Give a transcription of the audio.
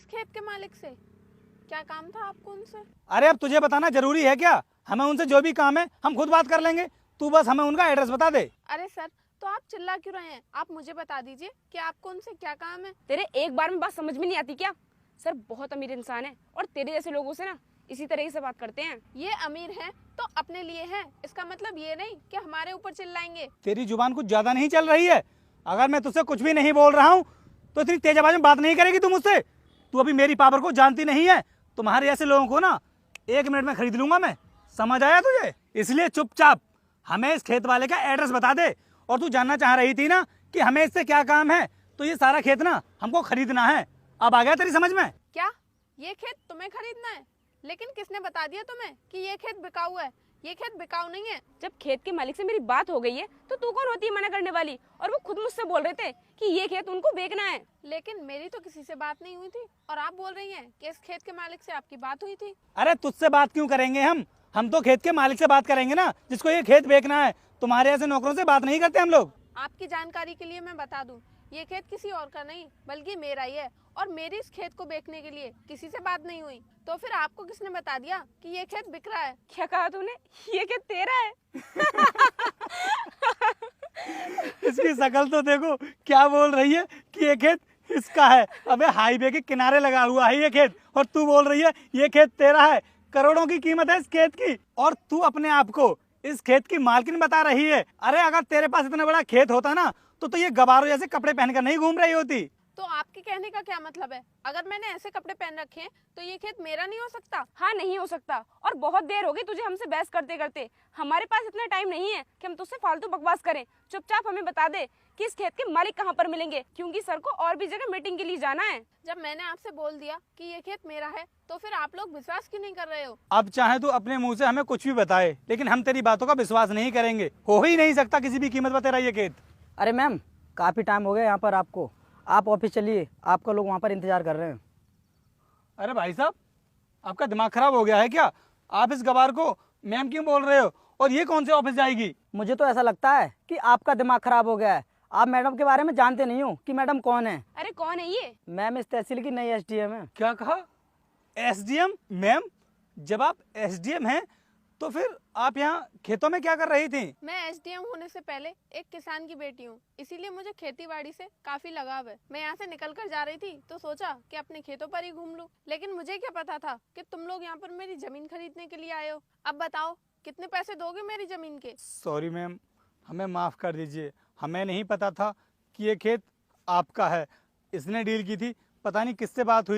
खेत के मालिक से? क्या काम था आपको उनसे? अरे अब तुझे बताना जरूरी है क्या? हमें उनसे जो भी काम है हम खुद बात कर लेंगे, तू बस हमें उनका एड्रेस बता दे। अरे सर, तो आप चिल्ला क्यों रहे हैं? आप मुझे बता दीजिए कि आपको उनसे क्या काम है। तेरे एक बार में बात समझ में नहीं आती क्या? सर बहुत अमीर इंसान है और तेरे जैसे लोगों से ना इसी तरीके से बात करते हैं। ये अमीर हैं तो अपने लिए है, इसका मतलब ये नहीं कि हमारे ऊपर चिल्लाएंगे। तेरी जुबान कुछ ज्यादा नहीं चल रही है? अगर मैं तुझसे कुछ भी नहीं बोल रहा हूँ तो इतनी तेज आवाज में बात नहीं करेगी तू मुझसे। तू अभी मेरी पावर को जानती नहीं है। तुम्हारे ऐसे लोगों को ना 1 मिनट में खरीद लूंगा मैं, समझ आया तुझे? इसलिए चुपचाप हमें इस खेत वाले का एड्रेस बता दे। और तू जानना चाह रही थी ना कि हमें इससे क्या काम है, तो ये सारा खेत ना हमको खरीदना है। अब आ गया तेरी समझ में? क्या ये खेत तुम्हें खरीदना है? लेकिन किसने बता दिया तुम्हें कि ये खेत बिकाऊ है? ये खेत बिकाऊ नहीं है। जब खेत के मालिक से मेरी बात हो गई है तो तू कौन होती है मना करने वाली? और वो खुद मुझसे बोल रहे थे कि ये खेत उनको बेचना है। लेकिन मेरी तो किसी से बात नहीं हुई थी और आप बोल रही हैं कि इस खेत के मालिक से आपकी बात हुई थी। अरे तुझसे बात क्यों करेंगे हम तो खेत के मालिक से बात करेंगे ना, जिसको ये खेत बेचना है। तुम्हारे ऐसे नौकरों से बात नहीं करते हम लोग। आपकी जानकारी के लिए मैं बता दूं, ये खेत किसी और का नहीं बल्कि मेरा ही है। और मेरी इस खेत को बेचने के लिए किसी से बात नहीं हुई। तो फिर आपको किसने बता दिया कि ये खेत बिक रहा है? क्या कहा तूने? ये खेत तेरा है? इसकी शकल तो देखो, क्या बोल रही है कि ये खेत इसका है। अबे हाईवे के किनारे लगा हुआ है ये खेत, और तू बोल रही है ये खेत तेरा है। करोड़ों की कीमत है इस खेत की, और तू अपने आप को इस खेत की मालकिन बता रही है। अरे अगर तेरे पास इतना बड़ा खेत होता ना तो ये गवारों जैसे कपड़े पहनकर नहीं घूम रही होती। तो आपके कहने का क्या मतलब है? अगर मैंने ऐसे कपड़े पहन रखे हैं तो ये खेत मेरा नहीं हो सकता? हाँ नहीं हो सकता। और बहुत देर हो गई तुझे हमसे बहस करते करते। हमारे पास इतना टाइम नहीं है कि हम तुझसे फालतू बकवास करें। चुपचाप हमें बता दे कि इस खेत के मालिक कहाँ पर मिलेंगे, क्योंकि सर को और भी जगह मीटिंग के लिए जाना है। जब मैंने आपसे बोल दिया कि ये खेत मेरा है तो फिर आप लोग विश्वास क्यों नहीं कर रहे हो? अब चाहे तू अपने मुंह से हमें कुछ भी बताए, लेकिन हम तेरी बातों का विश्वास नहीं करेंगे। हो ही नहीं सकता किसी भी कीमत पर तेरा ये खेत। अरे मैम, काफ़ी टाइम हो गया यहाँ पर आपको। आप ऑफिस चलिए, आपका लोग वहाँ पर इंतजार कर रहे हैं। अरे भाई साहब, आपका दिमाग खराब हो गया है क्या? आप इस गवार को मैम क्यों बोल रहे हो? और ये कौन से ऑफिस जाएगी? मुझे तो ऐसा लगता है कि आपका दिमाग खराब हो गया है। आप मैडम के बारे में जानते नहीं हो कि मैडम कौन है। अरे कौन है ये? मैम इस तहसील की नई एसडीएम है। क्या कहा? एसडीएम? मैम, जब आप एसडीएम हैं तो फिर आप यहाँ खेतों में क्या कर रही थी? मैं एसडीएम होने से पहले एक किसान की बेटी हूँ, इसीलिए मुझे खेती बाड़ी से काफी लगाव है। मैं यहाँ से निकल कर जा रही थी तो सोचा कि अपने खेतों पर ही घूम लूं। लेकिन मुझे क्या पता था कि तुम लोग यहाँ पर मेरी जमीन खरीदने के लिए आए हो। अब बताओ कितने पैसे दोगे मेरी जमीन के? सॉरी मैम, हमें माफ़ कर दीजिए। हमें नहीं पता था कि ये खेत आपका है। इसने डील की थी, पता नहीं किससे बात हुई।